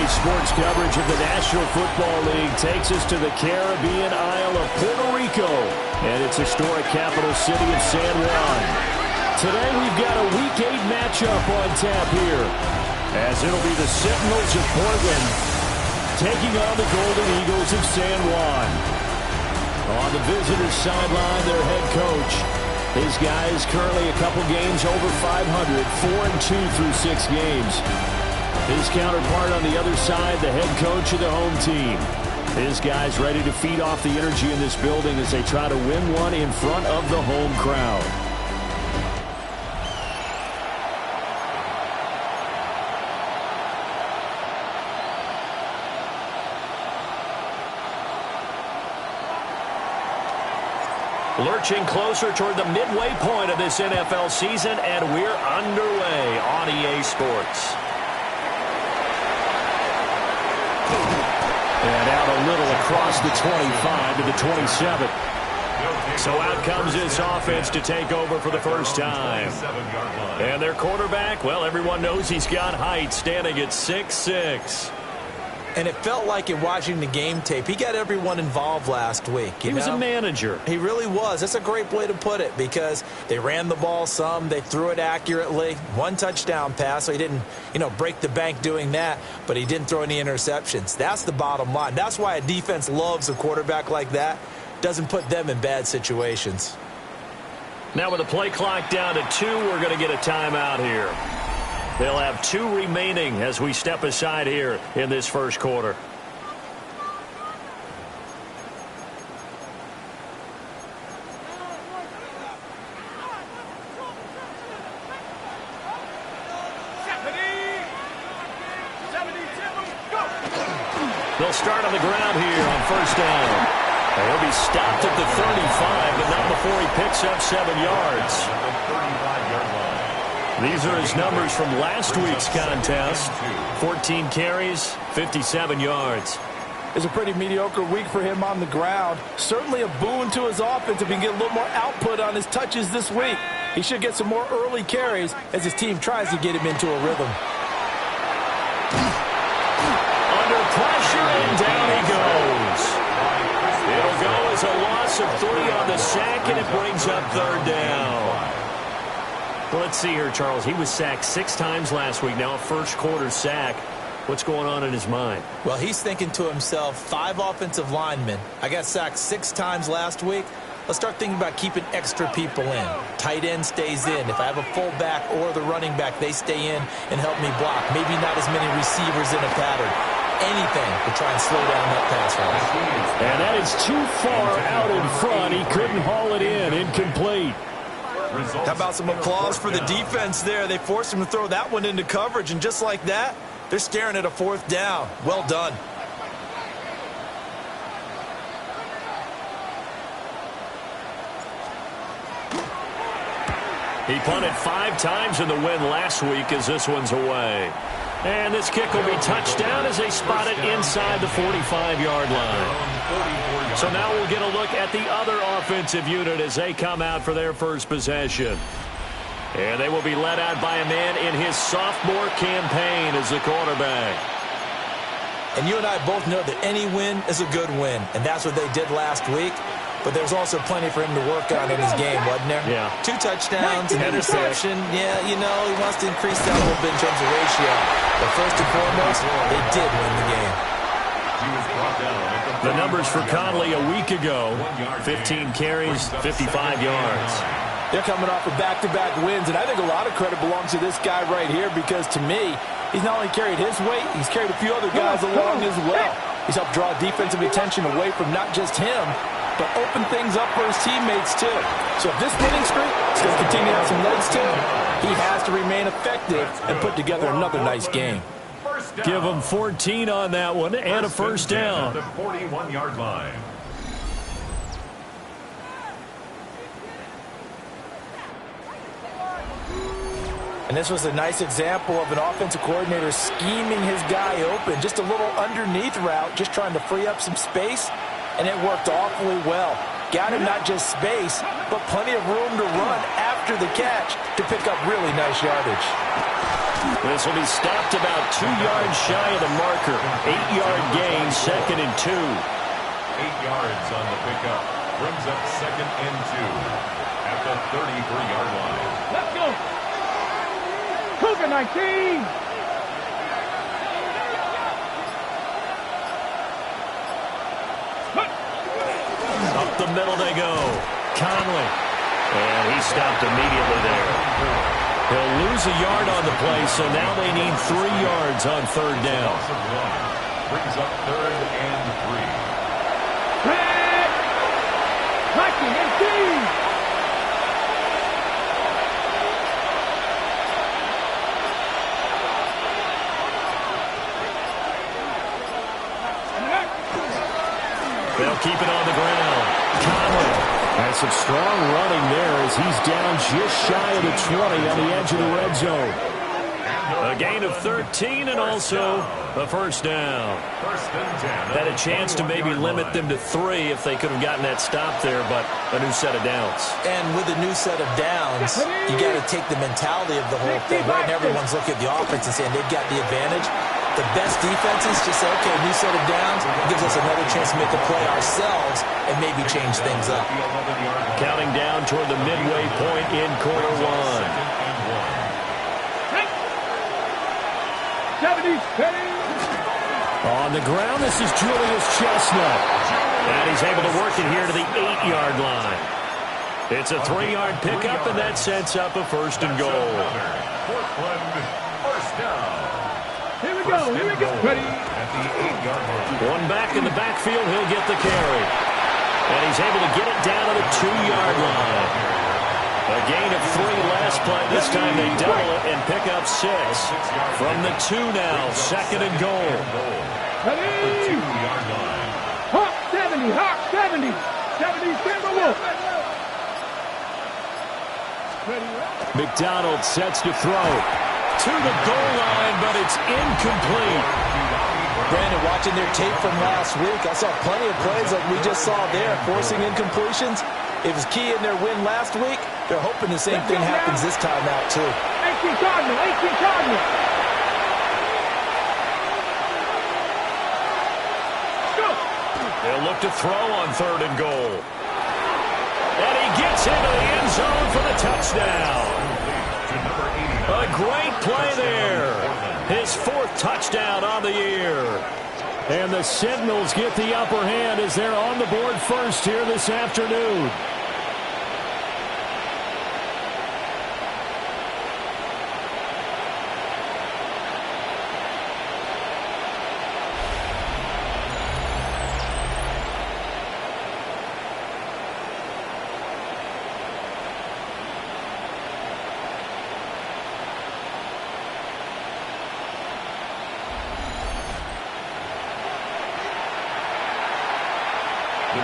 Today's sports coverage of the National Football League takes us to the Caribbean Isle of Puerto Rico and its historic capital city of San Juan. Today we've got a Week 8 matchup on tap here, as it'll be the Sentinels of Portland taking on the Golden Eagles of San Juan. On the visitors' sideline, their head coach. His guys currently a couple games over 500, 4-2 through 6 games. His counterpart on the other side, the head coach of the home team. His guys ready to feed off the energy in this building as they try to win one in front of the home crowd. Lurching closer toward the midway point of this NFL season, and we're underway on EA Sports. And out a little across the 25 to the 27. So out comes this offense to take over for the first time. And their quarterback, well, everyone knows he's got height, standing at 6'6". And it felt like in watching the game tape, he got everyone involved last week. He was a manager. He really was. That's a great way to put it, because they ran the ball some, they threw it accurately. One touchdown pass, so he didn't, break the bank doing that, but he didn't throw any interceptions. That's the bottom line. That's why a defense loves a quarterback like that. Doesn't put them in bad situations. Now with the play clock down to 2, we're going to get a timeout here. They'll have 2 remaining as we step aside here in this first quarter. They'll start on the ground here on first down. He'll be stopped at the 35, but not before he picks up 7 yards. These are his numbers from last week's contest. 14 carries, 57 yards. It's a pretty mediocre week for him on the ground. Certainly a boon to his offense if he can get a little more output on his touches this week. He should get some more early carries as his team tries to get him into a rhythm. Under pressure, and down he goes. It'll go as a loss of 3 on the sack, and it brings up third down. Well, let's see here, Charles. He was sacked 6 times last week. Now a first-quarter sack. What's going on in his mind? Well, he's thinking to himself, 5 offensive linemen. I got sacked 6 times last week. Let's start thinking about keeping extra people in. Tight end stays in. If I have a fullback or the running back, they stay in and help me block. Maybe not as many receivers in a pattern. Anything to try and slow down that pass rush. And that is too far out in front. He couldn't haul it in. Incomplete. How about some applause for the defense there? They forced him to throw that one into coverage, and just like that, they're staring at a 4th down. Well done. He punted 5 times in the win last week as this one's away. And this kick will be touched down as they spot it inside the 45-yard line. So now we'll get a look at the other offensive unit as they come out for their first possession. And they will be led out by a man in his sophomore campaign as the quarterback. And you and I both know that any win is a good win, and that's what they did last week. But there's also plenty for him to work on in his game, wasn't there? Yeah. 2 touchdowns, an interception. Yeah, he wants to increase that a little bit in terms of ratio. But first and foremost, they did win the game. The numbers for Conley a week ago, 15 carries, 55 yards. They're coming off of back-to-back wins, and I think a lot of credit belongs to this guy right here, because to me, he's not only carried his weight, he's carried a few other guys along as well. He's helped draw defensive attention away from not just him, but open things up for his teammates too. So if this winning streak is going to continue to have some legs to it, he has to remain effective and put together another nice game. Give him 14 on that one and a first down. The 41-yard line. And this was a nice example of an offensive coordinator scheming his guy open. Just a little underneath route, just trying to free up some space, and it worked awfully well. Got him not just space, but plenty of room to run after the catch to pick up really nice yardage. This will be stopped about 2 yards shy of the marker. 8-yard gain, 2nd and 2. 8 yards on the pickup. Brings up 2nd and 2 at the 33-yard line. Let's go. Cougar 19. Up the middle they go. Conley. And he stopped immediately there. He'll lose a yard on the play, so now they need 3 yards on 3rd down. Brings up 3rd and 3. Red. Lucky 18. They'll keep it on the ground. Conley has some strong running there as he's down just shy of the 20 on the edge of the red zone. A gain of 13 and also a 1st down. Had a chance to maybe limit them to 3 if they could have gotten that stop there, but a new set of downs. And with a new set of downs, you got to take the mentality of the whole thing. Right now, everyone's looking at the offense and saying they've got the advantage. The best defenses just say, okay, new set of downs gives us another chance to make a play ourselves and maybe change things up. Counting down toward the midway point in quarter 1. 70. On the ground, this is Julius Chestnut. And he's able to work it here to the 8-yard line. It's a 3-yard pickup, and that sets up a 1st and goal. Portland, 1st down. Here we go. Ready. At the 8-yard line. One back in the backfield, he'll get the carry. And he's able to get it down to the 2-yard line. A gain of 3 last play. This time they double it and pick up 6. From the 2 now, 2nd and goal. Ready. 2-yard line. Hawk 70. Hawk 70. 70 Timberwolf. McDonald sets to throw. To the goal line, but it's incomplete. Brandon, watching their tape from last week, I saw plenty of plays like we just saw there, forcing incompletions. It was key in their win last week. They're hoping the same thing happens this time out, too. 18 Cardinal. Go. They'll look to throw on 3rd and goal. And he gets into the end zone for the touchdown. A great play there. His 4th touchdown on the year. And the Sentinels get the upper hand as they're on the board first here this afternoon.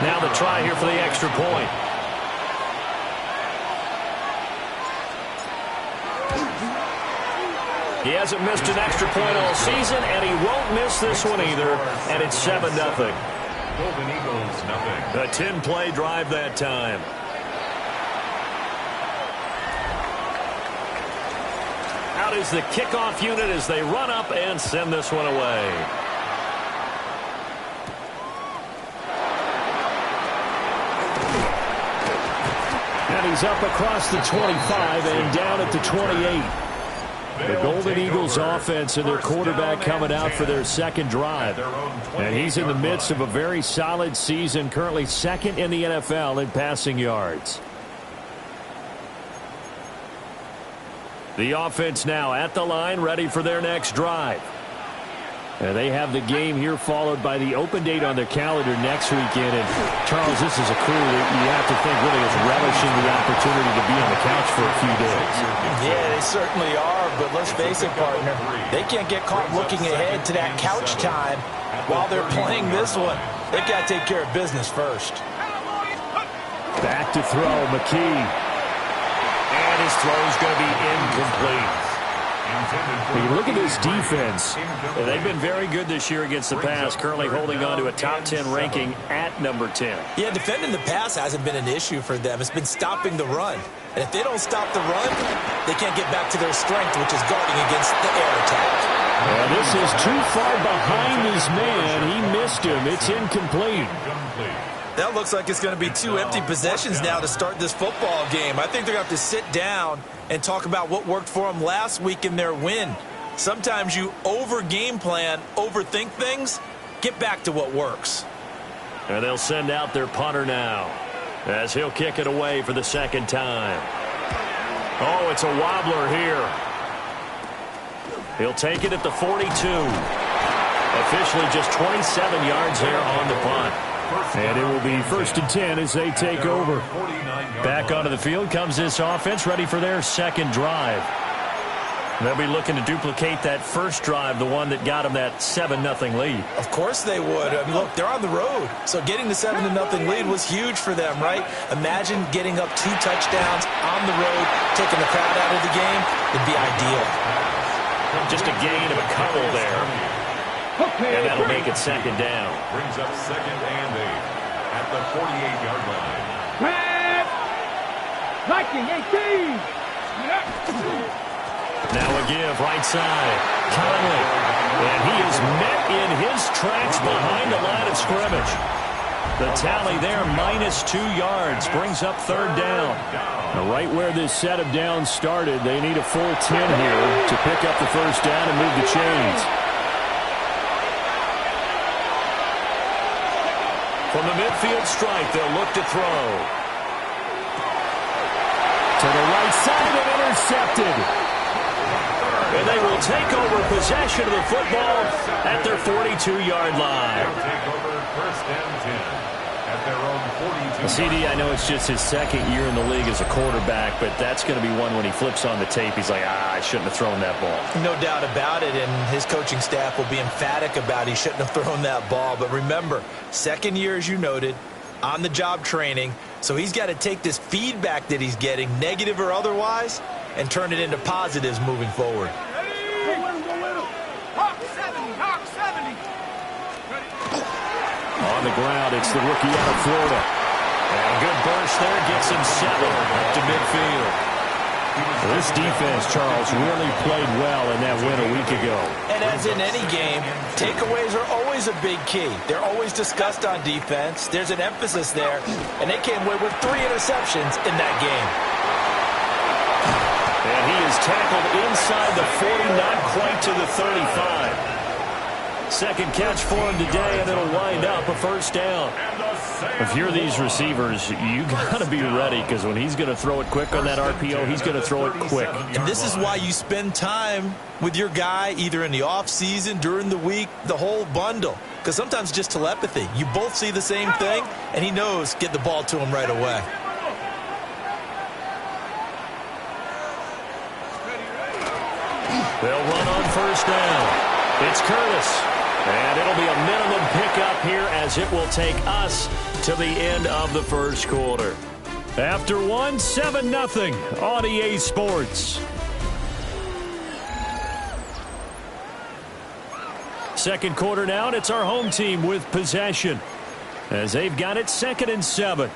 Now the try here for the extra point. He hasn't missed an extra point all season, and he won't miss this one either, and it's 7-0. Golden Eagles, nothing. A 10-play drive that time. Out is the kickoff unit as they run up and send this one away. And he's up across the 25 and down at the 28. The Golden Eagles offense and their quarterback coming out for their 2nd drive. And he's in the midst of a very solid season, currently 2nd in the NFL in passing yards. The offense now at the line, ready for their next drive. And they have the game here followed by the open date on their calendar next weekend. And, Charles, this is a crew that you have to think really is relishing the opportunity to be on the couch for a few days. Yeah, they certainly are, but let's face it, partner, they can't get caught looking ahead to that couch time while they're playing this one. They've got to take care of business first. Back to throw, McKee. And his throw is going to be incomplete. You look at this defense. They've been very good this year against the pass, currently holding on to a top 10 ranking at number 10. Yeah, defending the pass hasn't been an issue for them. It's been stopping the run. And if they don't stop the run, they can't get back to their strength, which is guarding against the air attack. Well, this is too far behind his man. He missed him. It's incomplete. That looks like it's going to be 2 empty possessions now to start this football game. I think they're going to have to sit down and talk about what worked for them last week in their win. Sometimes you over-game plan, overthink things, get back to what works. And they'll send out their punter now as he'll kick it away for the second time. Oh, it's a wobbler here. He'll take it at the 42. Officially just 27 yards there on the punt. And it will be 1st and 10 as they take over. Back onto the field comes this offense, ready for their second drive. They'll be looking to duplicate that first drive, the one that got them that 7-0 lead. Of course they would. I mean, look, they're on the road. So getting the 7-0 lead was huge for them, right? Imagine getting up 2 touchdowns on the road, taking the crowd out of the game. It'd be ideal. Just a gain of a couple there. And that'll make it second down. Brings up 2nd and 8 at the 48-yard line. Grab! Viking 18! Now a give, right side. Conley. And he is met in his tracks behind the line of scrimmage. The tally there, -2 yards, brings up 3rd down. Now right where this set of downs started, they need a full 10 here to pick up the first down and move the chains. From the midfield stripe, they'll look to throw. To the right side and intercepted. And they will take over possession of the football at their 42-yard line. Take over 1st and 10 at their own 42. CD, I know it's just his 2nd year in the league as a quarterback, but that's going to be one when he flips on the tape. He's like, I shouldn't have thrown that ball. No doubt about it, and his coaching staff will be emphatic about he shouldn't have thrown that ball. But remember, 2nd year, as you noted, on-the-job training, so he's got to take this feedback that he's getting, negative or otherwise, and turn it into positives moving forward. On the ground, it's the rookie out of Florida. And a good burst there gets him 7 up to midfield. This defense, Charles, really played well in that win a week ago. And as in any game, takeaways are always a big key. They're always discussed on defense. There's an emphasis there, and they came away with 3 interceptions in that game. And he is tackled inside the 40, not quite to the 35. Second catch for him today, and it'll wind up a first down. If you're these receivers, you got to be ready, because when he's going to throw it quick on that RPO, he's going to throw it quick. And this is why you spend time with your guy, either in the offseason, during the week, the whole bundle. Because sometimes just telepathy. You both see the same thing, and he knows get the ball to him right away. They'll run on first down. It's Curtis. And it'll be a minimum pickup here as it will take us to the end of the first quarter. After 7-0 on EA Sports. Second quarter now, and it's our home team with possession as they've got it 2nd and 7.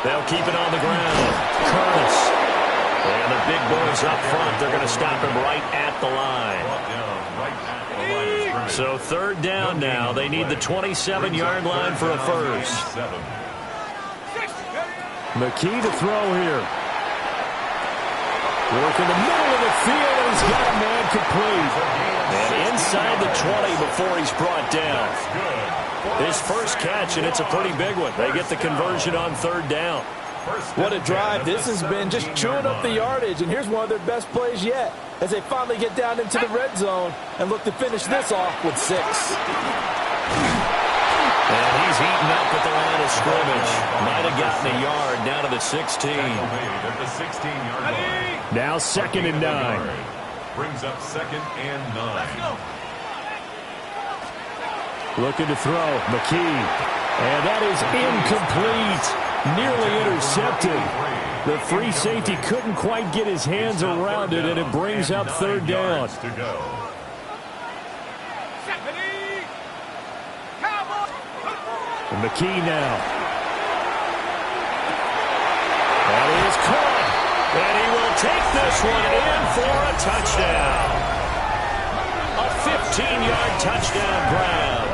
They'll keep it on the ground. Curtis. And the big boys up front, they're going to stop him right at the line. So 3rd down now. They need the 27-yard line for a first. McKee to throw here. Work in the middle of the field, and he's got a man complete. And inside the 20 before he's brought down. His first catch, and it's a pretty big one. They get the conversion on 3rd down. What a drive. This has been just chewing up the yardage, and here's one of their best plays yet as they finally get down into the red zone and look to finish this off with 6. And he's eaten up at the line of scrimmage. Might have gotten a yard down to the 16. Now 2nd and 9. Brings up 2nd and 9. Looking to throw. McKee. And that is incomplete. Nearly intercepted. The free safety couldn't quite get his hands around it, and it brings up third down. And McKee now. That is caught. And he will take this one in for a touchdown. A 15-yard touchdown grab.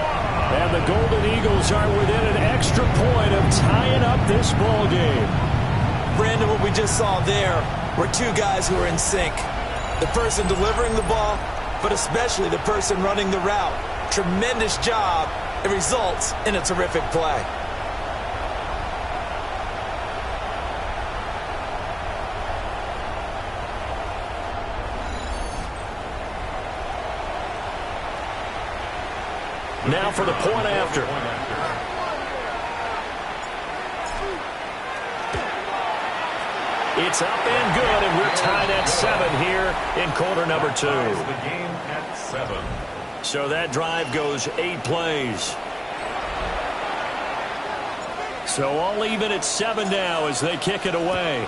And the Golden Eagles are within an extra point of tying up this ball game. Brandon, what we just saw there were two guys who are in sync. The person delivering the ball, but especially the person running the route. Tremendous job. It results in a terrific play. Now for the point after. It's up and good, and we're tied at 7 here in quarter number 2. The game at 7. So that drive goes 8 plays. So all even at 7 now as they kick it away.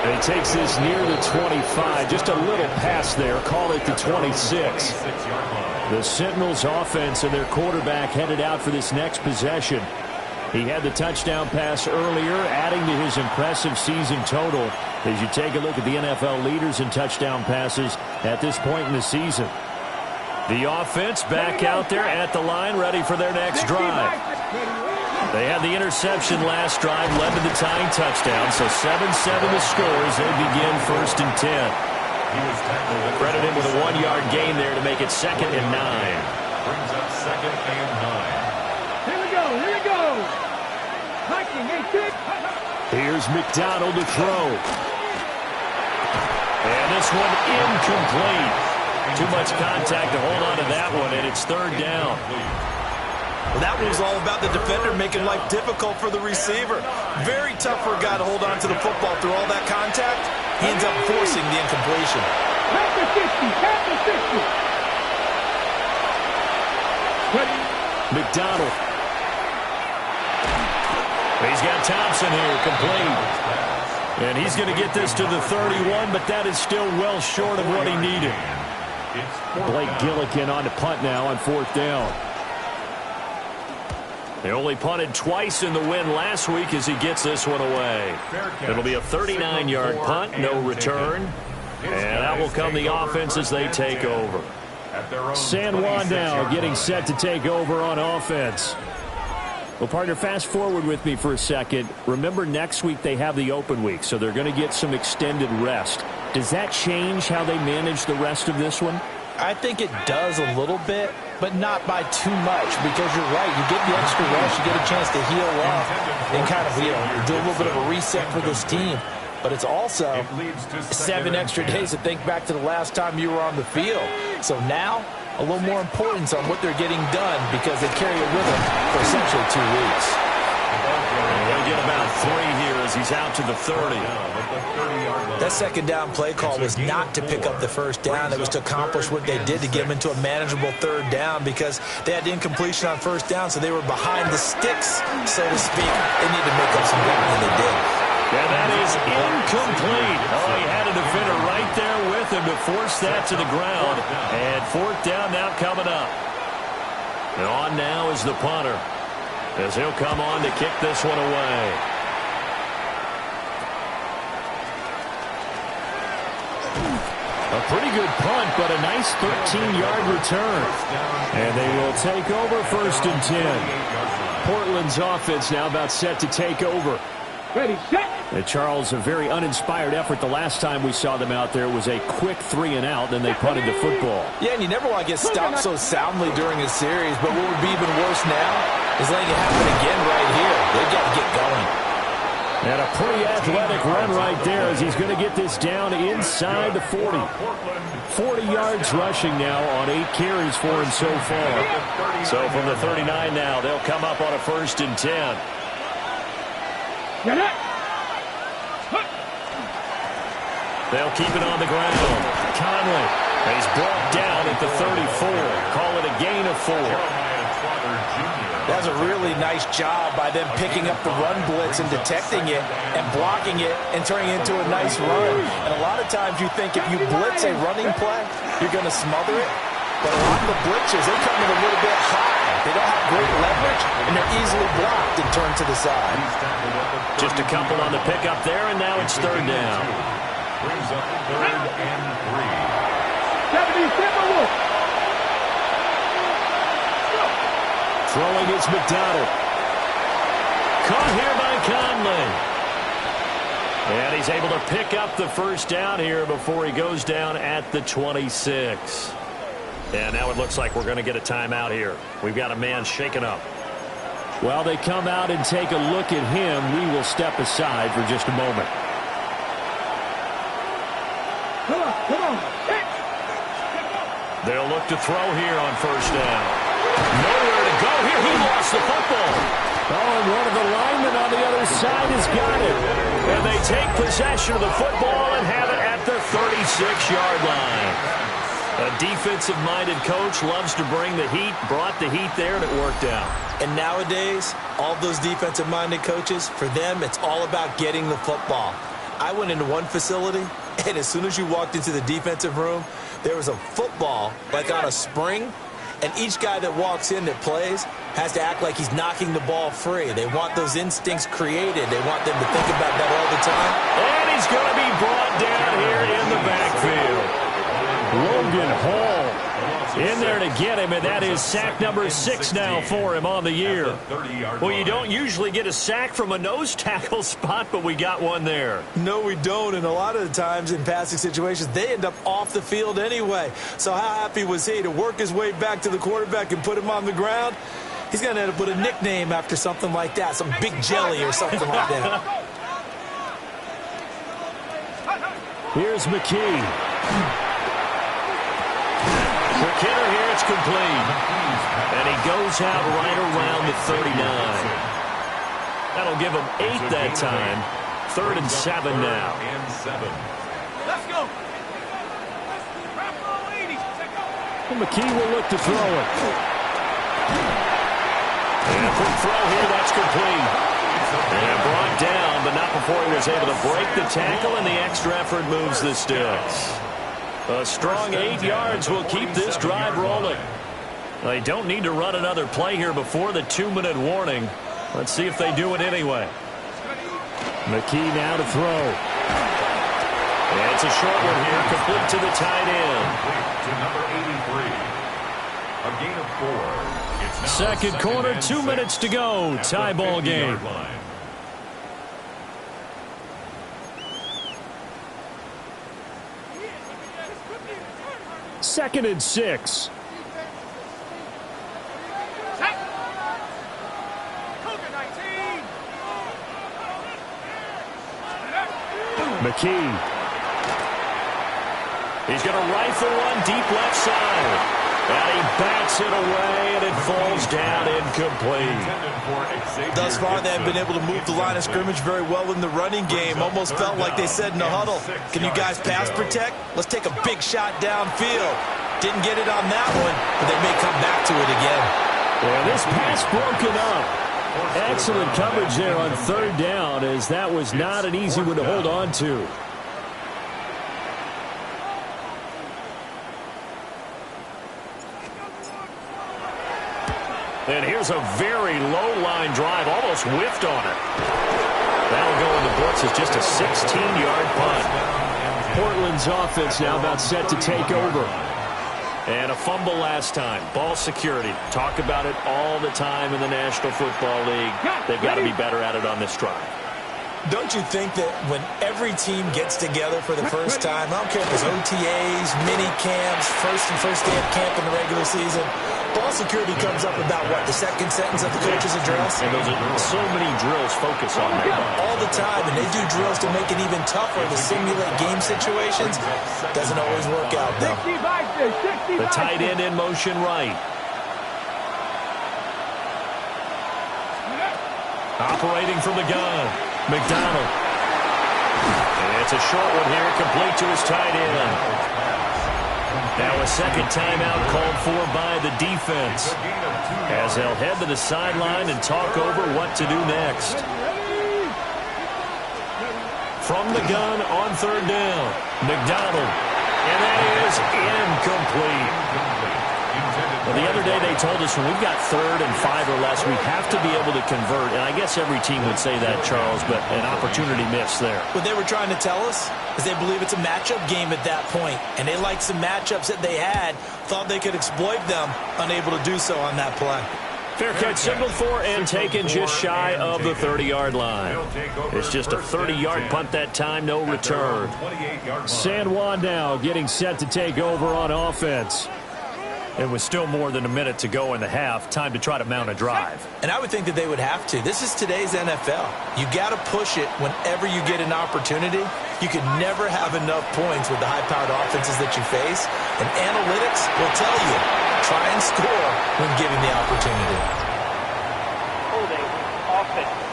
And he takes this near the 25. Just a little pass there. Call it the 26. The Sentinels offense and their quarterback headed out for this next possession. He had the touchdown pass earlier, adding to his impressive season total as you take a look at the NFL leaders in touchdown passes at this point in the season. The offense back out there at the line, ready for their next drive. They had the interception last drive, led to the tying touchdown, so 7-7 the score as they begin 1st and 10. Credit him with a 1-yard gain there to make it 2nd and 9. Brings up 2nd and 9. Here we go, here we go. Hiking, hey, kid. Here's McDonald to throw. And this one incomplete. Too much contact to hold on to that one, and it's 3rd down. Well, that one was all about the defender making life difficult for the receiver. Very tough for a guy to hold on to the football through all that contact. He ends up forcing the incompletion. Tap the 60, tap the 60. McDonald. He's got Thompson here, complete. And he's going to get this to the 31, but that is still well short of what he needed. Blake Gillikin on to punt now on 4th down. They only punted twice in the win last week as he gets this one away. It'll be a 39-yard punt, no return. And that will come the offense as they take over. San Juan now getting set to take over on offense. Well, partner, fast forward with me for a second. Remember, next week they have the open week, so they're going to get some extended rest. Does that change how they manage the rest of this one? I think it does a little bit, but not by too much, because you're right. You get the extra rest, you get a chance to heal up and kind of, do a little bit of a reset for this team. But it's also 7 extra days to think back to the last time you were on the field. So now, a little more importance on what they're getting done because they carry it with them for essentially 2 weeks. They get about 3 here as he's out to the 30. That 2nd down play call was not to pick up the 1st down. It was to accomplish what they did to get them into a manageable 3rd down because they had incompletion on 1st down, so they were behind the sticks, so to speak. They need to make up some ground, and they did. And that is incomplete. Oh, he had a defender right there with him to force that to the ground. And 4th down now coming up. And on now is the punter, as he'll come on to kick this one away. A pretty good punt, but a nice 13-yard return. And they will take over 1st and 10. Portland's offense now about set to take over. Ready, set. And Charles, a very uninspired effort the last time we saw them out there. It was a quick 3 and out, then they punted the football. Yeah, and you never want to get stopped so soundly during a series, but what would be even worse now is letting it happen again right here. They've got to get going. And a pretty athletic run right there as he's going to get this down inside the 40. 40 yards rushing now on 8 carries for him so far. So from the 39 now, they'll come up on a 1st and 10. They'll keep it on the ground. Conley. He's brought down at the 34. Call it a gain of 4. That's a really nice job by them picking up the run blitz and detecting it and blocking it and turning it into a nice run. And a lot of times you think if you blitz a running play, you're going to smother it. But a lot of the blitzers, they come in a little bit high. They don't have great leverage, and they're easily blocked and turned to the side. Just a couple on the pickup there, and now it's third down. Brings up 3rd and 3. 77. Throwing is McDonald. Caught here by Conley. And he's able to pick up the first down here before he goes down at the 26. And now it looks like we're going to get a timeout here. We've got a man shaken up. While they come out and take a look at him, we will step aside for just a moment. Come on. They'll look to throw here on first down. Nowhere to go here. He lost the football. Oh, and one of the linemen on the other side has got it. And they take possession of the football and have it at the 36-yard line. A defensive-minded coach loves to bring the heat, brought the heat there, and it worked out. And nowadays, all those defensive-minded coaches, for them, it's all about getting the football. I went into one facility, and as soon as you walked into the defensive room, there was a football, like on a spring, and each guy that walks in that plays has to act like he's knocking the ball free. They want those instincts created. They want them to think about that all the time. And he's going to be brought down here in the backfield. Logan Hall in there to get him, and that is sack number 6 now for him on the year. Well, you don't usually get a sack from a nose tackle spot, but we got one there. No, we don't, and a lot of the times in passing situations, they end up off the field anyway. So how happy was he to work his way back to the quarterback and put him on the ground? He's going to end up with a nickname after something like that, some Big Jelly or something like that. Here's McKee. McKinnon here, it's complete. And he goes out right around the 39. That'll give him 8 that time. 3rd and 7 now. Let's go. And McKee will look to throw it. And a quick throw here, that's complete. And brought down, but not before he was able to break the tackle, and the extra effort moves the sticks. A strong 8 yards will keep this drive rolling. They don't need to run another play here before the 2-minute warning. Let's see if they do it anyway. McKee now to throw. And it's a short one here, complete to the tight end. To number 83. A gain of 4. It's now Second quarter, 2 minutes to go. Tie ball game. 2nd and 6. McKee. He's going to rifle one deep left side. And he bats it away, and it falls down incomplete. Thus far, they have been able to move the line of scrimmage very well in the running game. Almost felt like they said in the huddle, can you guys pass protect? Let's take a big shot downfield. Didn't get it on that one, but they may come back to it again. Well, this pass broken up. Excellent coverage there on 3rd down, as that was not an easy one to hold on to. And here's a very low line drive, almost whiffed on it. That'll go in the books as just a 16-yard punt. Portland's offense now about set to take over. And a fumble last time. Ball security. Talk about it all the time in the National Football League. They've got to be better at it on this drive. Don't you think that when every team gets together for the first time, I don't care if it's OTAs, mini camps, first day of camp in the regular season, ball security comes up about what, the second sentence of the coach's address? And those are so many drills focus on that. All the time, and they do drills to make it even tougher to simulate game situations. Doesn't always work out, though. The tight end in motion right. Operating from the gun. McDonald. And It's a short one here, complete to his tight end. Now a second timeout called for by the defense, as they'll head to the sideline and talk over what to do next. From the gun on third down, McDonald. And that is incomplete. Well, the other day they told us when we've got 3rd and 5 or less, we have to be able to convert. And I guess every team would say that, Charles, but an opportunity missed there. What they were trying to tell us is they believe it's a matchup game at that point. And they liked some matchups that they had, thought they could exploit them, unable to do so on that play. Fair catch signaled for and taken just shy of the 30-yard line. It's just a 30-yard punt that time, no return. San Juan now getting set to take over on offense. It was still more than a minute to go in the half. Time to try to mount a drive. And I would think that they would have to. This is today's NFL. You got to push it whenever you get an opportunity. You can never have enough points with the high-powered offenses that you face. And analytics will tell you, try and score when given the opportunity. Holding offense.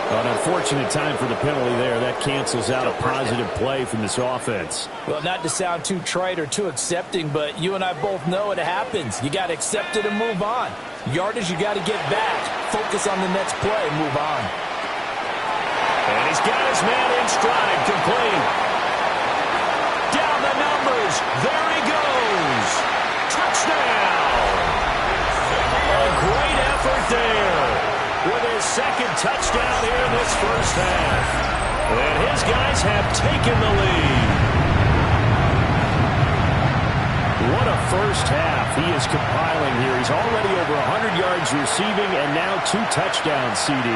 An unfortunate time for the penalty there. That cancels out a positive play from this offense. Well, not to sound too trite or too accepting, but you and I both know it happens. You got to accept it and move on. Yardage, you got to get back. Focus on the next play and move on. And he's got his man in stride, complete. Down the numbers. There he goes. Touchdown. A great effort there, with his second touchdown here in this first half. And his guys have taken the lead. What a first half he is compiling here. He's already over 100 yards receiving and now 2 touchdowns, CD.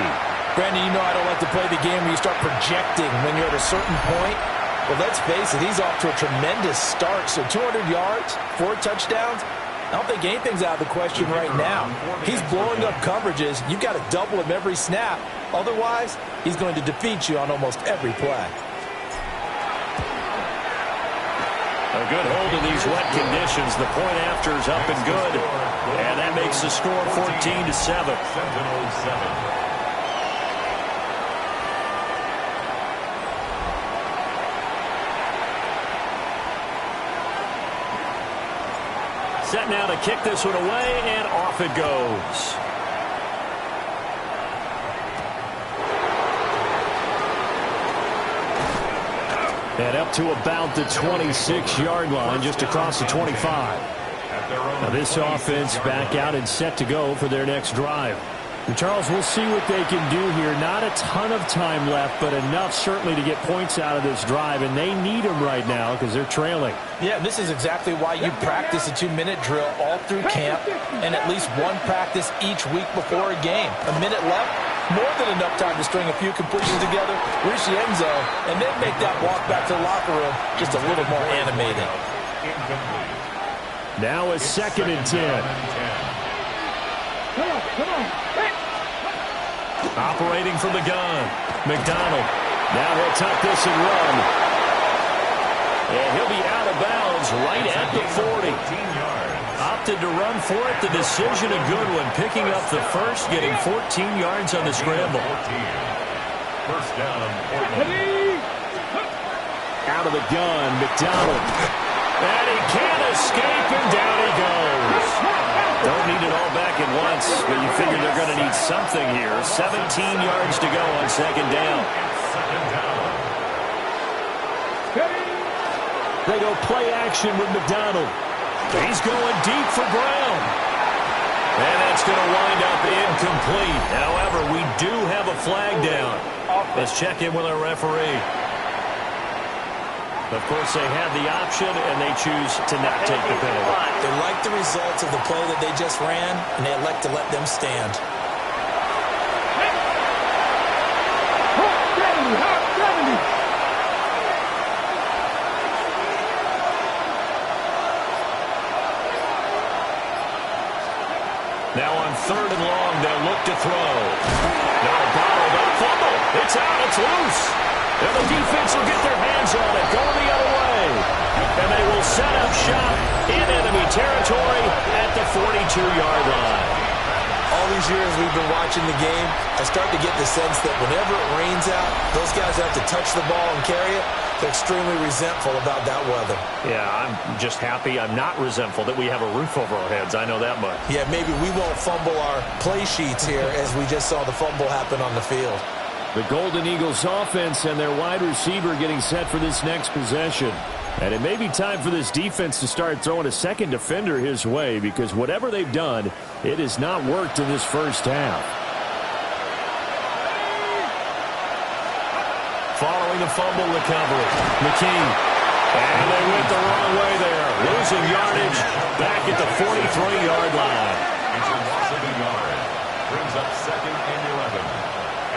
Brandon, you know I don't like to play the game where you start projecting when you're at a certain point. Well, let's face it, he's off to a tremendous start. So 200 yards, 4 touchdowns. I don't think anything's out of the question right now. He's blowing up coverages. You've got to double him every snap. Otherwise, he's going to defeat you on almost every play. A good hold in these wet conditions. The point after is up and good. And that makes the score 14-7. Set now to kick this one away, and off it goes. And up to about the 26-yard line, just across the 25. Now this offense back out and set to go for their next drive. And Charles, we'll see what they can do here. Not a ton of time left, but enough certainly to get points out of this drive, and they need them right now because they're trailing. Yeah, this is exactly why you practice a 2-minute drill all through camp and at least one practice each week before a game. A minute left, more than enough time to string a few completions together, reach the end zone, and then make that walk back to the locker room just a little more animated. Now a 2nd and 10. Come on. Operating from the gun, McDonald. Now he'll tuck this and run. And he'll be out of bounds right at the 40. Opted to run for it. The decision a good one. Picking up the first, getting 14 yards on the scramble. First down. Out of the gun, McDonald. And he can't escape, and down he goes. Don't need it all back at once, but you figure they're going to need something here. 17 yards to go on 2nd down. They go play action with McDonald. He's going deep for Brown. And that's going to wind up incomplete. However, we do have a flag down. Let's check in with our referee. Of course, they had the option, and they choose to not take the penalty. They like the results of the play that they just ran, and they elect to let them stand. Now on 3rd and long, they'll look to throw. Now bottled up, fumble. It's out, it's loose. And the defense will get their hands on it, going the other way. And they will set up shop in enemy territory at the 42-yard line. All these years we've been watching the game, I start to get the sense that whenever it rains out, Those guys that have to touch the ball and carry it, they're extremely resentful about that weather. Yeah, I'm just happy I'm not resentful that we have a roof over our heads. I know that much. Yeah, maybe we won't fumble our play sheets here as we just saw the fumble happen on the field. The Golden Eagles offense and their wide receiver getting set for this next possession. And it may be time for this defense to start throwing a second defender his way, because whatever they've done, it has not worked in this first half. Following the fumble recovery, McKee. And they went the wrong way there. Losing yardage back at the 43-yard line. Inches 7 yards. Brings up 2nd and 11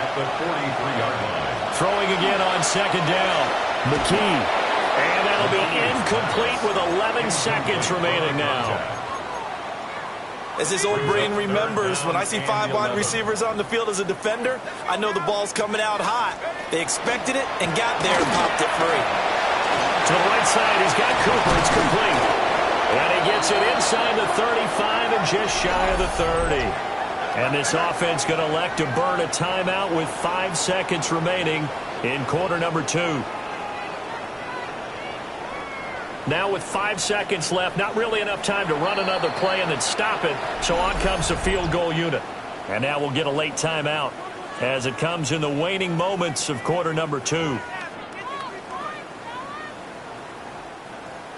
at the 43-yard line. Throwing again on 2nd down. McKee. And that'll be incomplete with 11 seconds remaining now. As his old brain remembers, when I see 5 wide receivers on the field as a defender, I know the ball's coming out hot. They expected it and got there and popped it free. To the right side, he's got Cooper. It's complete. And he gets it inside the 35 and just shy of the 30. And this offense going to elect to burn a timeout with 5 seconds remaining in quarter number 2. Now with 5 seconds left, not really enough time to run another play and then stop it. So on comes the field goal unit. And now we'll get a late timeout as it comes in the waning moments of quarter number 2.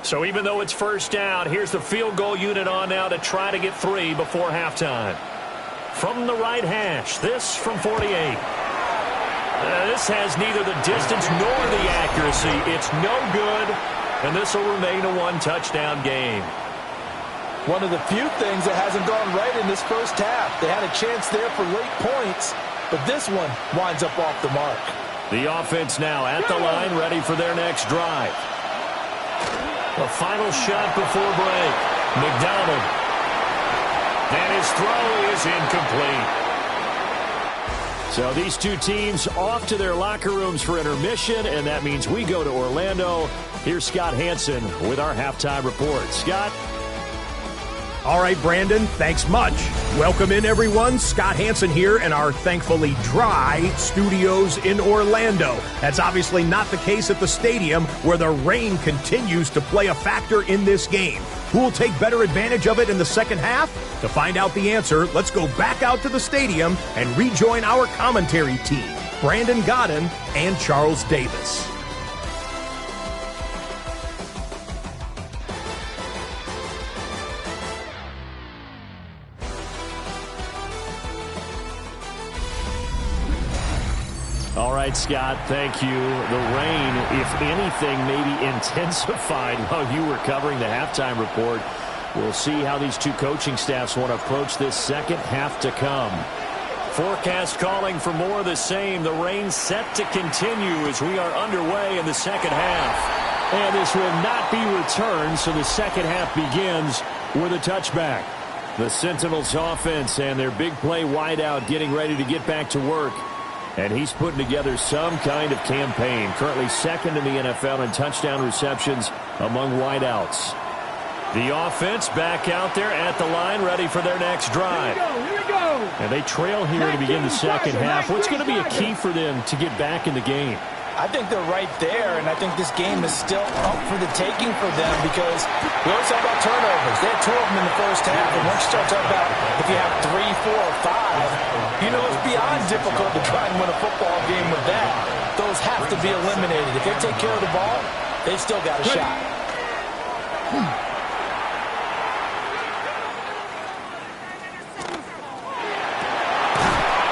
So even though it's first down, here's the field goal unit on now to try to get 3 before halftime. From the right hash, this from 48. This has neither the distance nor the accuracy. It's no good. And this will remain a 1-touchdown game. One of the few things that hasn't gone right in this first half. They had a chance there for late points, but this one winds up off the mark. The offense now at the line, ready for their next drive. The final shot before break. McDonald. And his throw is incomplete. So these two teams off to their locker rooms for intermission, and that means we go to Orlando. Here's Scott Hansen with our halftime report. Scott? All right, Brandon, thanks much. Welcome in, everyone. Scott Hansen here in our thankfully dry studios in Orlando. That's obviously not the case at the stadium, where the rain continues to play a factor in this game. Who will take better advantage of it in the second half? To find out the answer, let's go back out to the stadium and rejoin our commentary team, Brandon Godden and Charles Davis. All right, Scott, thank you. The rain, if anything, maybe intensified while you were covering the halftime report. We'll see how these two coaching staffs want to approach this second half to come. Forecast calling for more of the same. The rain set to continue as we are underway in the second half. And this will not be returned, so the second half begins with a touchback. The Sentinels offense and their big play wideout getting ready to get back to work. And he's putting together some kind of campaign. Currently second in the NFL in touchdown receptions among wideouts. The offense back out there at the line, ready for their next drive. Here we go. And they trail here to begin the second half. What's going to be a key for them to get back in the game? I think they're right there, and I think this game is still up for the taking for them because we always talk about turnovers. They had 2 of them in the first half, and once you start talking about if you have 3, 4, or 5, you know it's beyond difficult to try and win a football game with that. Those have to be eliminated. If they take care of the ball, they've still got a shot.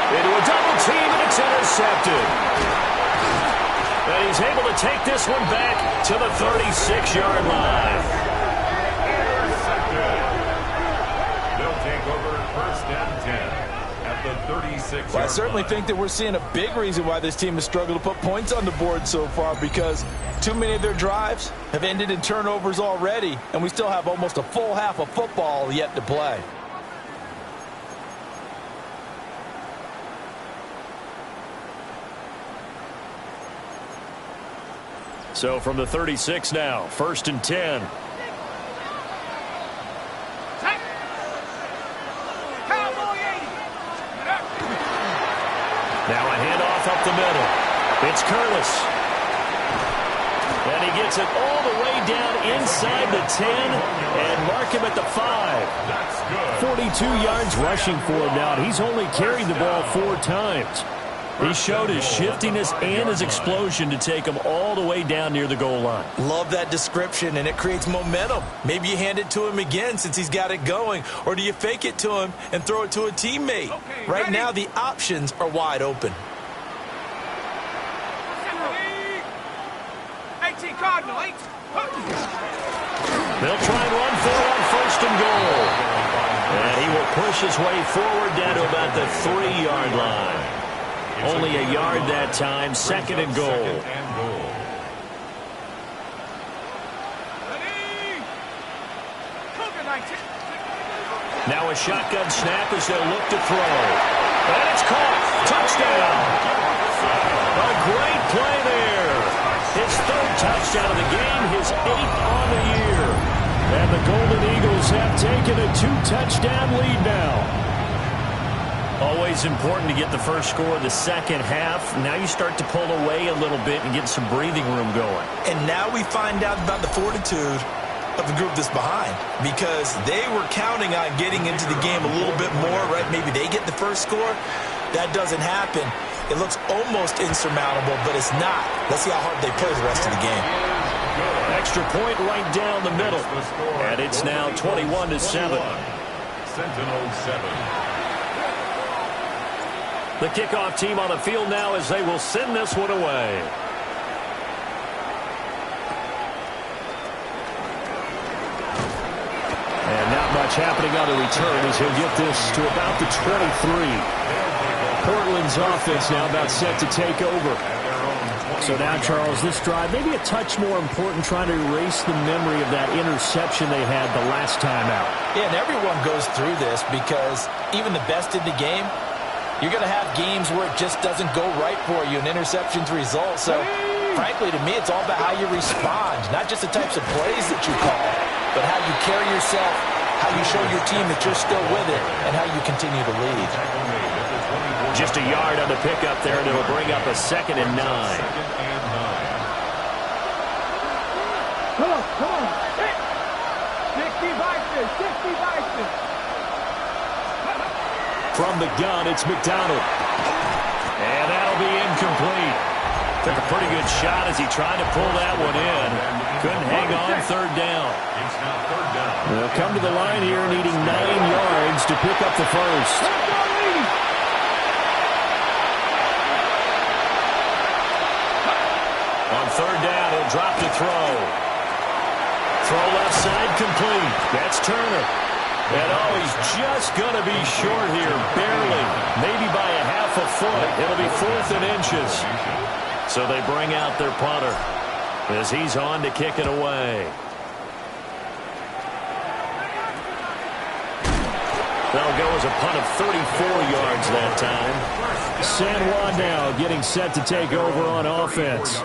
Into a double team, and it's intercepted. And he's able to take this one back to the 36-yard line. They'll take over 1st and 10 at the 36-yard Well, I certainly line. think that we're seeing a big reason why this team has struggled to put points on the board so far, because too many of their drives have ended in turnovers already, and we still have almost a full half of football yet to play. So from the 36 now, 1st and 10. Now a handoff up the middle. It's Curtis. And he gets it all the way down inside the 10 and mark him at the 5. 42 yards rushing for him now. He's only carried the ball 4 times. He showed his shiftiness and his explosion to take him all the way down near the goal line. Love that description, and it creates momentum. Maybe you hand it to him again since he's got it going, or do you fake it to him and throw it to a teammate? Okay, right ready? now, the options are wide open. 18 Cardinal, 8. They'll try and run for it on 1st and goal. And he will push his way forward down to about the 3-yard line. Only a yard that time, 2nd and goal. Now a shotgun snap as they'll look to throw. And it's caught. Touchdown. A great play there. His 3rd touchdown of the game, his 8th on the year. And the Golden Eagles have taken a 2-touchdown lead now. Always important to get the first score of the second half. Now you start to pull away a little bit and get some breathing room going. And now we find out about the fortitude of the group that's behind, because they were counting on getting into the game a little bit more, right? Maybe they get the first score. That doesn't happen. It looks almost insurmountable, but it's not. Let's see how hard they play the rest of the game. Extra point right down the middle. And it's now 21-7. Sentinel 7. The kickoff team on the field now as they will send this one away. And not much happening on the return as he'll get this to about the 23. Portland's offense now about set to take over. So now, Charles, this drive maybe a touch more important, trying to erase the memory of that interception they had the last time out. Yeah, and everyone goes through this because even the best in the game, you're going to have games where it just doesn't go right for you, and interceptions result. So, frankly, to me, it's all about how you respond, not just the types of plays that you call, but how you carry yourself, how you show your team that you're still with it, and how you continue to lead. Just a yard on the pickup there, and it'll bring up a 2nd and 9. Come on. 60 Vikings. From the gun, it's McDonald. And that'll be incomplete. Took a pretty good shot as he tried to pull that one in. Couldn't hang on 3rd down. It's now 3rd down. They'll come to the line here needing 9 yards to pick up the first. On 3rd down, he'll drop to throw. Throw left side complete. That's Turner. And he's just going to be short here, barely, maybe by a half a foot. It'll be 4th and inches. So they bring out their punter as he's on to kick it away. That'll go as a punt of 34 yards that time. San Juan now getting set to take over on offense.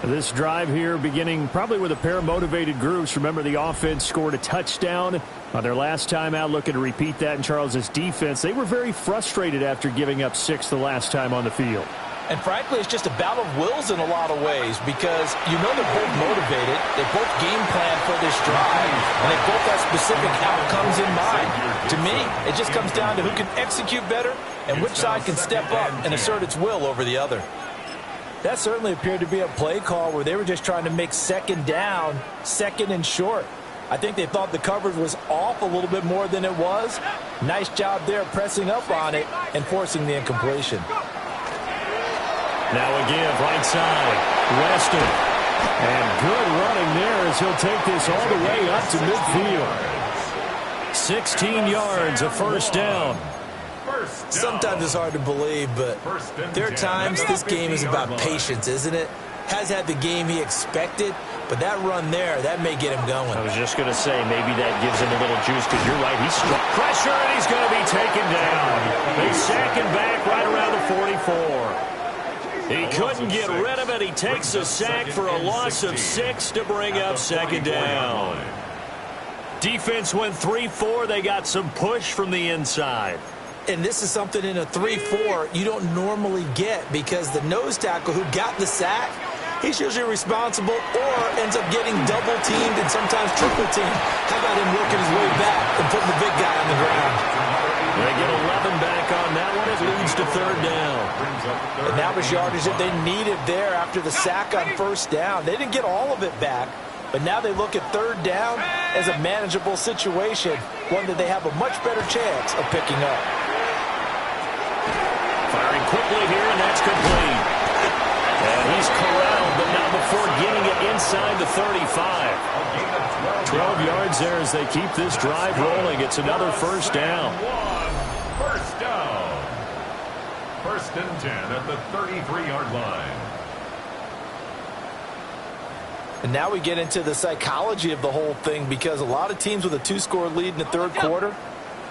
This drive here beginning probably with a pair of motivated groups. Remember, the offense scored a touchdown on their last time out, looking to repeat that in Charles's defense. They were very frustrated after giving up 6 the last time on the field. And frankly, it's just a battle of wills in a lot of ways, because you know they're both motivated. They both game plan for this drive, and they both have specific outcomes in mind. To me, it just comes down to who can execute better and which side can step up and assert its will over the other. That certainly appeared to be a play call where they were just trying to make 2nd down, 2nd and short. I think they thought the coverage was off a little bit more than it was. Nice job there pressing up on it and forcing the incompletion. Now a give right side. Weston. And good running there as he'll take this all the way up to midfield. 16 yards, a 1st down. Sometimes it's hard to believe, but there are times this game is about patience, isn't it? Has had the game he expected, but that run there, that may get him going. I was just going to say, maybe that gives him a little juice, because you're right, he's struck pressure, and he's going to be taken down. They sack him back right around the 44. He couldn't get rid of it. He takes a sack for a loss of 6 to bring up 2nd down. Defense went 3-4. They got some push from the inside. And this is something in a 3-4 you don't normally get, because the nose tackle who got the sack, he's usually responsible or ends up getting double-teamed and sometimes triple-teamed. How about him working his way back and putting the big guy on the ground? They get 11 back on that one. It leads to third down. And that was yardage that they needed there after the sack on first down. They didn't get all of it back, but now they look at third down as a manageable situation, one that they have a much better chance of picking up. Firing quickly here, and that's complete. And he's corralled, but not before getting it inside the 35. 12 yards there as they keep this drive rolling. It's another first down. First down. First and 10 at the 33-yard line. And now we get into the psychology of the whole thing, because a lot of teams with a 2-score lead in the third quarter,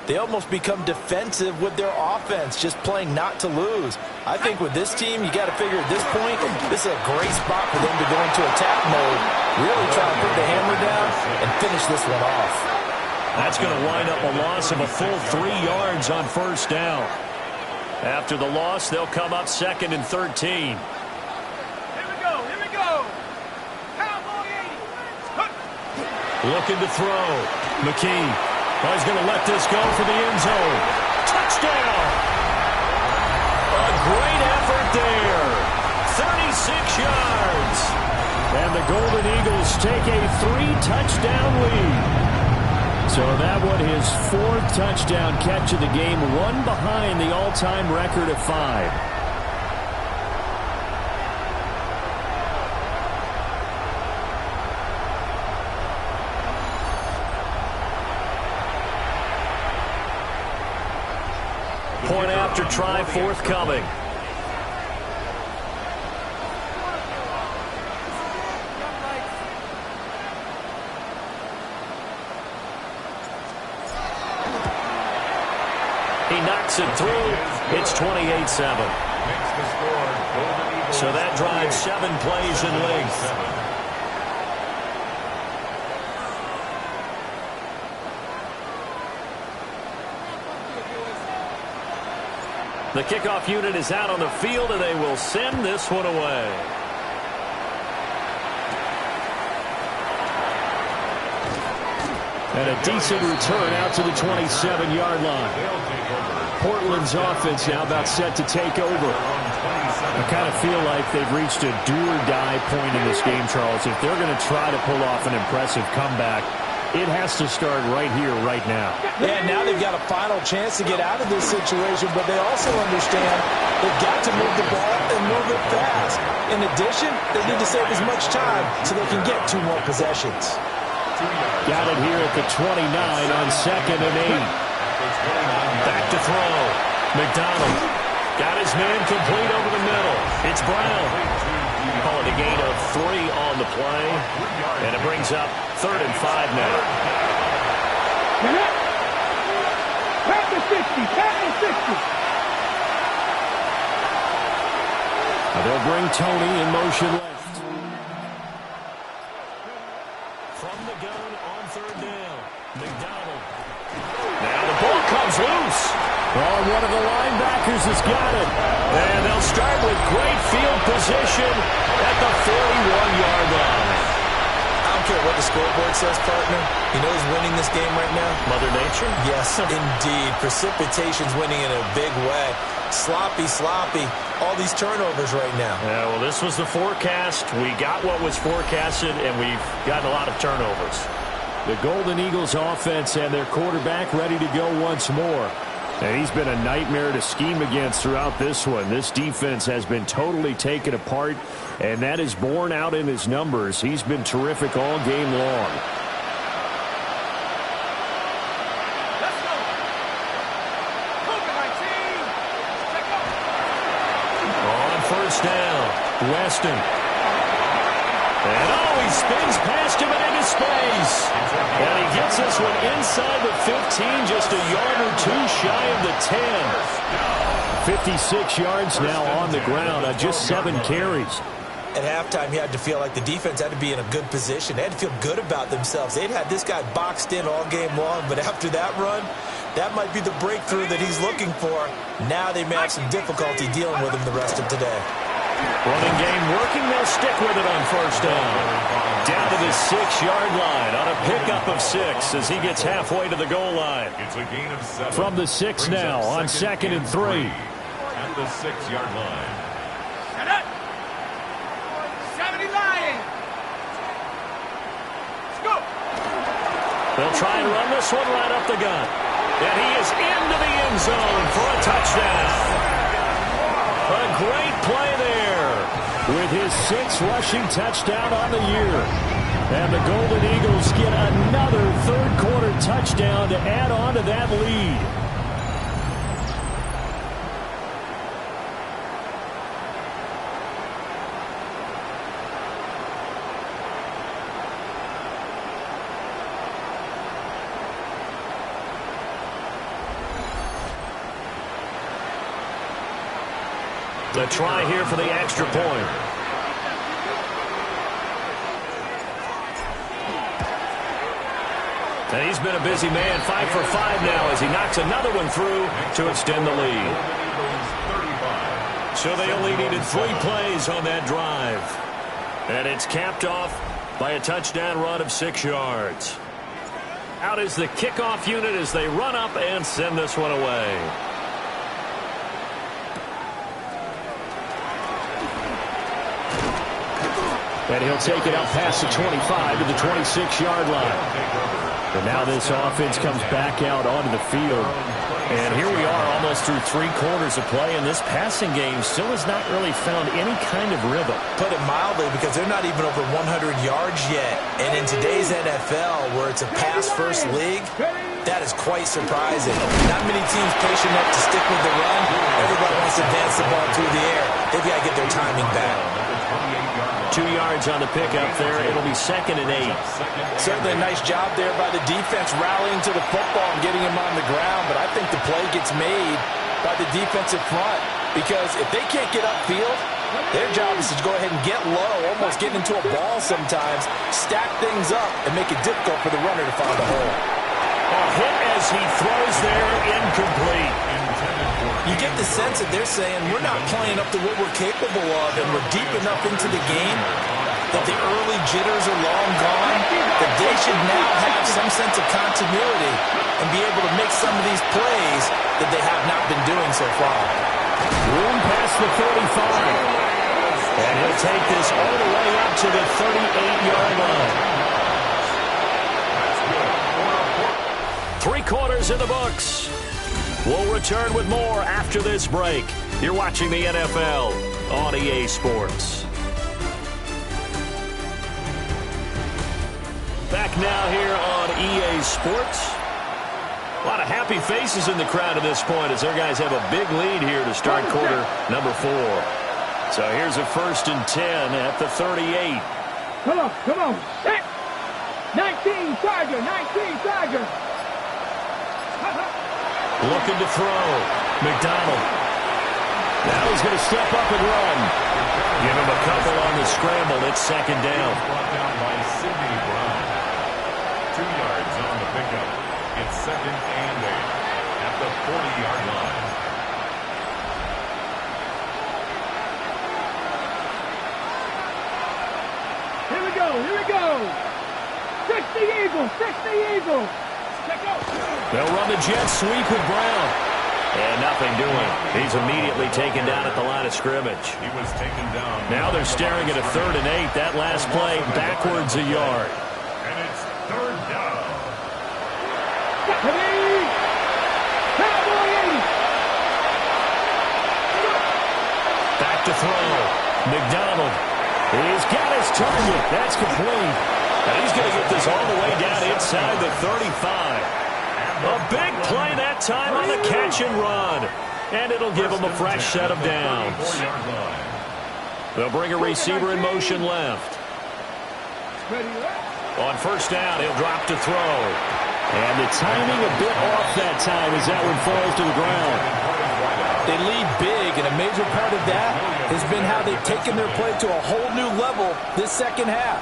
they almost become defensive with their offense, just playing not to lose. I think with this team, you got to figure at this point, this is a great spot for them to go into attack mode, really try to put the hammer down and finish this one off. That's going to wind up a loss of a full 3 yards on first down. After the loss, they'll come up second and 13. Looking to throw. McKee. Oh, he's going to let this go for the end zone. Touchdown! A great effort there. 36 yards. And the Golden Eagles take a 3-touchdown lead. So that one, his 4th touchdown catch of the game, one behind the all-time record of 5. Point after try forthcoming. He knocks it through. It's 28-7. So that drives 7 plays in length. The kickoff unit is out on the field, and they will send this one away. And a decent return out to the 27-yard line. Portland's offense now about set to take over. I kind of feel like they've reached a do-or-die point in this game, Charles. If they're going to try to pull off an impressive comeback, it has to start right here, right now. Yeah, now they've got a final chance to get out of this situation, but they also understand they've got to move the ball and move it fast. In addition, they need to save as much time so they can get 2 more possessions. Got it here at the 29 on 2nd and 8. Back to throw. McDonald got his man complete over the middle. It's Brown. Call it a gain of 3 on the play, and it brings up 3rd and 5 now. Tap the 60, tap the 60. They'll bring Tony in motion left. From the gun on 3rd down, McDonald. Now the ball comes loose. Oh, one of the linebackers has got it. And they'll start with great field position at the 41-yard line. I don't care what the scoreboard says, partner. You know who's winning this game right now? Mother Nature? Yes, indeed. Precipitation's winning in a big way. Sloppy. All these turnovers right now. Yeah, well, this was the forecast. We got what was forecasted, and we've gotten a lot of turnovers. The Golden Eagles offense and their quarterback ready to go once more. And he's been a nightmare to scheme against throughout this one. This defense has been totally taken apart, and that is borne out in his numbers. He's been terrific all game long. Let's go. On first down, Weston. And he spins past him and into space. And he gets this one inside the 15, just a yard or 2 shy of the 10. 56 yards now on the ground on just 7 carries. At halftime, you had to feel like the defense had to be in a good position. They had to feel good about themselves. They'd had this guy boxed in all game long, but after that run, that might be the breakthrough that he's looking for. Now they may have some difficulty dealing with him the rest of today. Running game working. They'll stick with it on first down. Down to the 6-yard line on a pickup of 6 as he gets halfway to the goal line. It's a gain of 7. From the 6 now on 2nd and 3. At the 6-yard line. Shut up. 70 Lions. Let's go. They'll try and run this one right up the gut. And he is into the end zone for a touchdown. A great play there with his 6th rushing touchdown on the year. And the Golden Eagles get another third-quarter touchdown to add on to that lead. The try here for the extra point. And he's been a busy man, 5 for 5 now as he knocks another one through to extend the lead. So they only needed 3 plays on that drive. And it's capped off by a touchdown run of 6 yards. Out is the kickoff unit as they run up and send this one away. And he'll take it up past the 25 to the 26-yard line. And now this offense comes back out onto the field. And here we are almost through 3 quarters of play, and this passing game still has not really found any kind of rhythm. Put it mildly, because they're not even over 100 yards yet. And in today's NFL, where it's a pass-first league, that is quite surprising. Not many teams patient enough to stick with the run. Everybody wants to advance the ball through the air. They've got to get their timing back. 2 yards on the pickup there. It'll be 2nd and 8. Certainly a nice job there by the defense rallying to the football and getting him on the ground. But I think the play gets made by the defensive front, because if they can't get upfield, their job is to go ahead and get low, almost get into a ball sometimes, stack things up, and make it difficult for the runner to find a hole. A hit as he throws there, incomplete. You get the sense that they're saying we're not playing up to what we're capable of, and we're deep enough into the game that the early jitters are long gone, that they should now have some sense of continuity and be able to make some of these plays that they have not been doing so far. Room past the 35. And he'll take this all the way up to the 38-yard line. 3 quarters in the books. We'll return with more after this break. You're watching the NFL on EA Sports. Back now here on EA Sports. A lot of happy faces in the crowd at this point as their guys have a big lead here to start quarter number 4. So here's a 1st and 10 at the 38. Come on. Set. 19 Tiger, 19 Tiger. Looking to throw. McDonald. Now he's going to step up and run. Give him a couple on the scramble. It's 2nd down. Brought down by Sidney Brown. 2 yards on the pickup. It's 2nd and 8 at the 40-yard line. Here we go. 60 Eagles. They'll run the jet sweep with Brown. And nothing doing. He's immediately taken down at the line of scrimmage. He was taken down. Now they're staring at a 3rd and 8. That last play backwards a yard. And it's 3rd down. Back to throw. McDonald. He's got his target. That's complete. And he's going to get this all the way down inside the 35. A big play that time on the catch and run. And it'll give him a fresh set of downs. They'll bring a receiver in motion left. On 1st down, he'll drop to throw. And the timing a bit off that time as that one falls to the ground. They lead big, and a major part of that has been how they've taken their play to a whole new level this second half.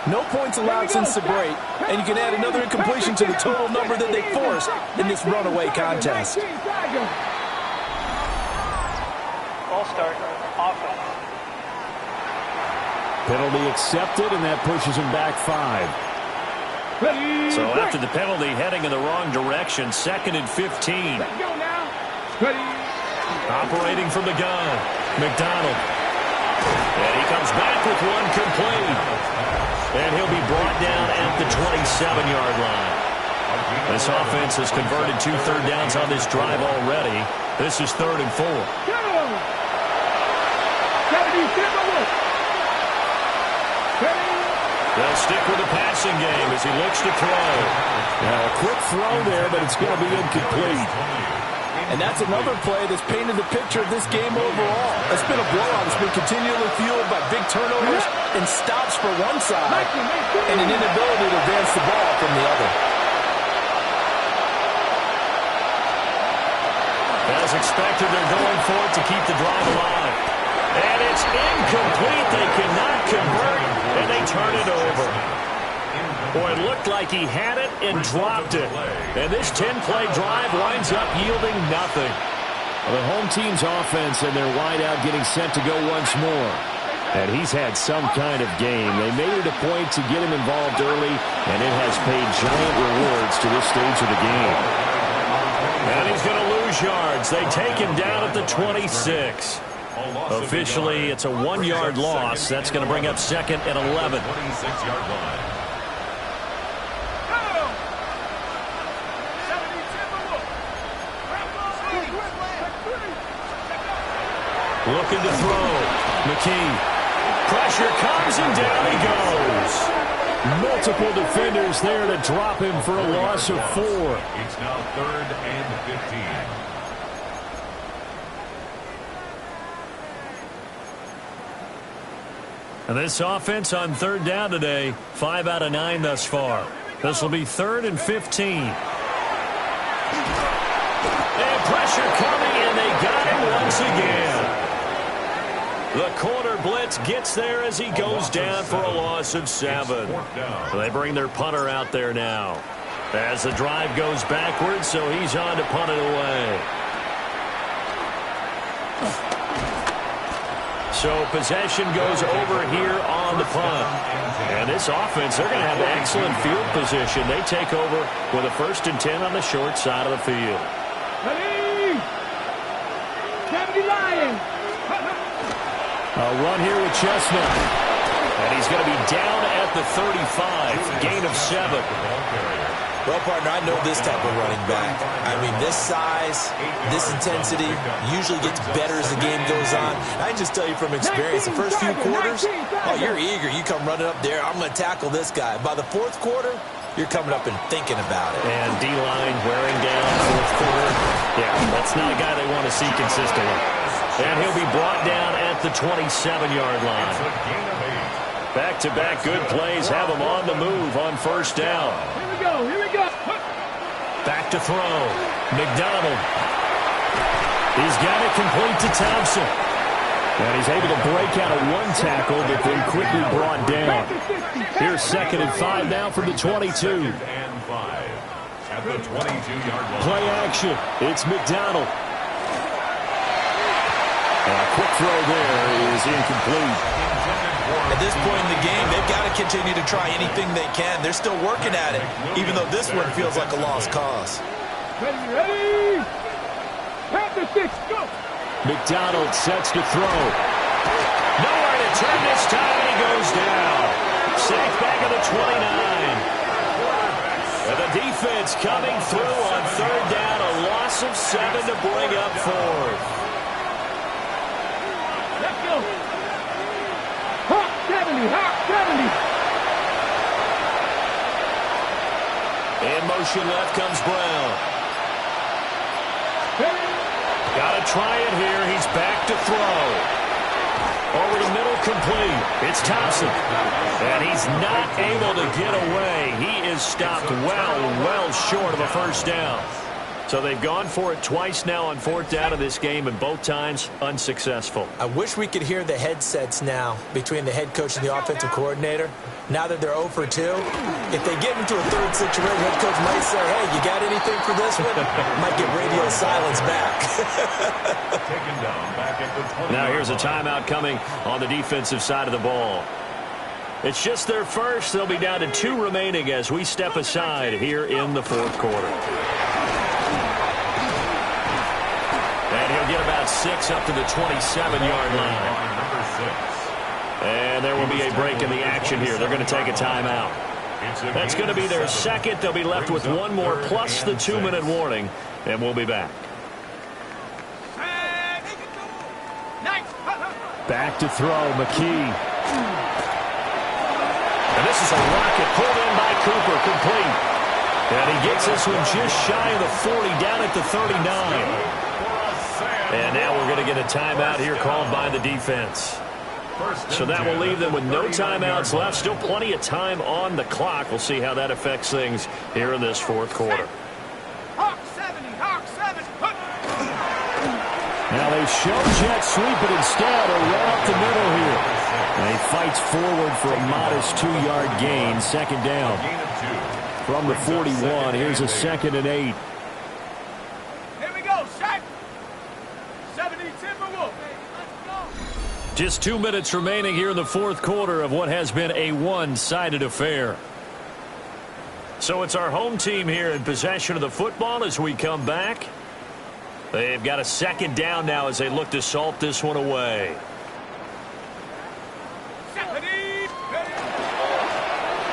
No points allowed since the break, and you can add another incompletion to the total number that they forced in this runaway contest. Ball start, offense. Penalty accepted, and that pushes him back 5. So after the penalty, heading in the wrong direction, 2nd and 15. Operating from the gun, McDonald. And he comes back with one complete. And he'll be brought down at the 27-yard line. This offense has converted 2 third downs on this drive already. This is 3rd and 4. They'll stick with the passing game as he looks to throw. Now, a quick throw there, but it's going to be incomplete. And that's another play that's painted the picture of this game overall. It's been a blowout. It's been continually fueled by big turnovers and stops for one side and an inability to advance the ball from the other. As expected, they're going for it to keep the drive alive. And it's incomplete. They cannot convert, and they turn it over. Boy, it looked like he had it and dropped it. And this 10-play drive winds up yielding nothing. Well, the home team's offense and their wideout getting sent to go once more. And he's had some kind of game. They made it a point to get him involved early, and it has paid giant rewards to this stage of the game. And he's going to lose yards. They take him down at the 26. Officially, it's a 1-yard loss. That's going to bring up 2nd and 11. 26-yard line. Looking to throw. McKee. Pressure comes and down he goes. Multiple defenders there to drop him for a loss of 4. It's now 3rd and 15. And this offense on 3rd down today, 5 out of 9 thus far. This will be 3rd and 15. And pressure coming, and they got him once again. The corner blitz gets there as he goes down for a loss of 7. So they bring their punter out there now. As the drive goes backwards, so he's on to punt it away. So possession goes over here on the punt. And this offense, they're going to have excellent field position. They take over with a 1st and 10 on the short side of the field. Ready? 70 Lions. A run here with Chestnut. And he's going to be down at the 35. Gain of 7. Well, partner, I know this type of running back. I mean, this size, this intensity usually gets better as the game goes on. I can just tell you from experience, the first few quarters, oh, you're eager. You come running up there, I'm going to tackle this guy. By the 4th quarter, you're coming up and thinking about it. And D-line wearing down 4th quarter. Yeah, that's not a guy they want to see consistently. And he'll be brought down at the 27-yard line. Back-to-back good plays have him on the move on 1st down. Here we go. Back to throw. McDonald. He's got it complete to Thompson. And he's able to break out of 1 tackle, but then quickly brought down. Here's 2nd and 5 now from the 22. And 5 at the 22-yard line. Play action. It's McDonald. And a quick throw there is incomplete. At this point in the game, they've got to continue to try anything they can. They're still working at it, even though this one feels like a lost cause. Ready? After 6, go. McDonald sets to throw. Nowhere to turn this time, and he goes down. Safe back at the 29. And the defense coming through on 3rd down. A loss of 7 to bring up 4th. Let's go. Hot 70, hot 70. In motion left comes Brown. Got to try it here. He's back to throw. Over the middle, complete. It's Thompson. And he's not able to get away. He is stopped well short of a 1st down. So they've gone for it twice now on 4th down of this game, and both times unsuccessful. I wish we could hear the headsets now between the head coach and the offensive coordinator. Now that they're 0 for 2, if they get into a third situation, head coach might say, hey, you got anything for this one? Might get radio silence back. Taken down back at the 20. Now here's a timeout coming on the defensive side of the ball. It's just their first. They'll be down to 2 remaining as we step aside here in the 4th quarter. And he'll get about 6 up to the 27-yard line. And there will be a break in the action here. They're going to take a timeout. That's going to be their second. They'll be left with 1 more plus the 2-minute warning, and we'll be back. Back to throw, McKee. And this is a rocket pulled in by Cooper, complete. And he gets this one just shy of the 40, down at the 39. And now we're going to get a timeout here called by the defense. So that will leave them with no timeouts left. Still plenty of time on the clock. We'll see how that affects things here in this 4th quarter. Hawk 70, Hawk 7. Now they show jet sweep, but instead a run up the middle here. And he fights forward for a modest 2-yard gain. 2nd down from the 41. Here's a 2nd and 8. Here we go, Shaq. 70 Timberwolves. Just 2 minutes remaining here in the 4th quarter of what has been a one-sided affair. So it's our home team here in possession of the football as we come back. They've got a 2nd down now as they look to salt this one away.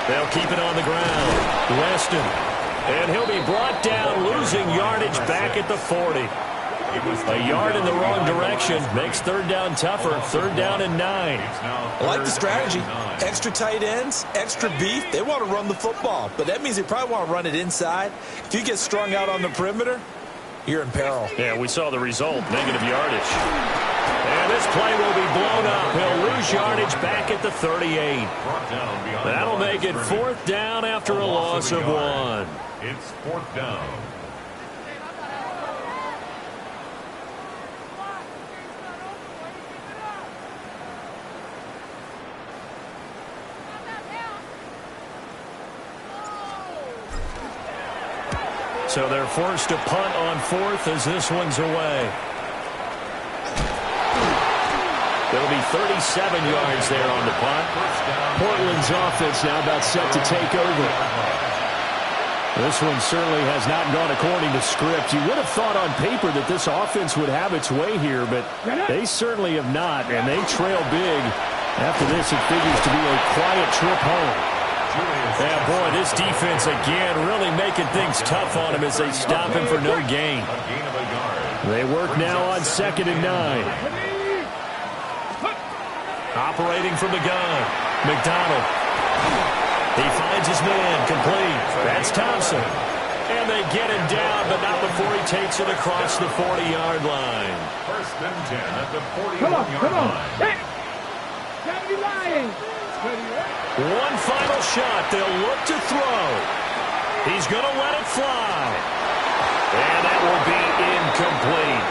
They'll keep it on the ground. Weston. And he'll be brought down, losing yardage back at the 40. A yard in the wrong direction makes 3rd down tougher. 3rd down and 9. I like the strategy. Extra tight ends, extra beef. They want to run the football, but that means they probably want to run it inside. If you get strung out on the perimeter, you're in peril. Yeah, we saw the result, negative yardage. And this play will be blown up. He'll lose yardage back at the 38. That'll make it 4th down after a loss of 1. It's 4th down. So they're forced to punt on 4th as this one's away. There'll be 37 yards there on the punt. Portland's offense now about set to take over. This one certainly has not gone according to script. You would have thought on paper that this offense would have its way here, but they certainly have not, and they trail big. After this, it figures to be a quiet trip home. Yeah, boy, this defense again really making things tough on him as they stop him for no gain. They work now on 2nd and 9. Operating from the gun, McDonald. He finds his man, complete. That's Thompson. And they get him down, but not before he takes it across the 40-yard line. 1st and 10 at the 41-yard line. Hey. 70 Lions. One final shot. They'll look to throw. He's going to let it fly. And that will be incomplete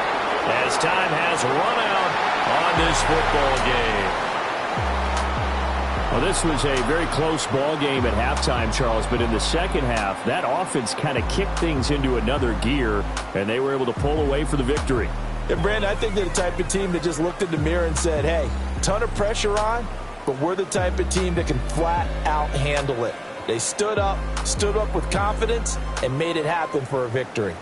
as time has run out on this football game. Well, this was a very close ball game at halftime, Charles, but in the second half, that offense kind of kicked things into another gear, and they were able to pull away for the victory. And, Brandon, I think they're the type of team that just looked in the mirror and said, hey, ton of pressure on, but we're the type of team that can flat out handle it. They stood up with confidence, and made it happen for a victory.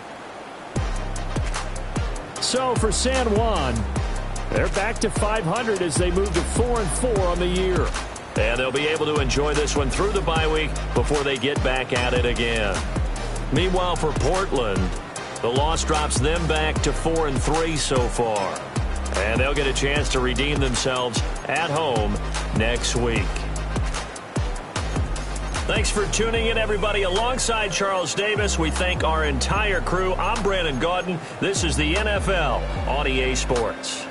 So for San Juan, they're back to 500 as they move to 4-4 on the year. And they'll be able to enjoy this one through the bye week before they get back at it again. Meanwhile, for Portland, the loss drops them back to 4-3 so far. And they'll get a chance to redeem themselves at home next week. Thanks for tuning in, everybody. Alongside Charles Davis, we thank our entire crew. I'm Brandon Gaudin. This is the NFL on EA Sports.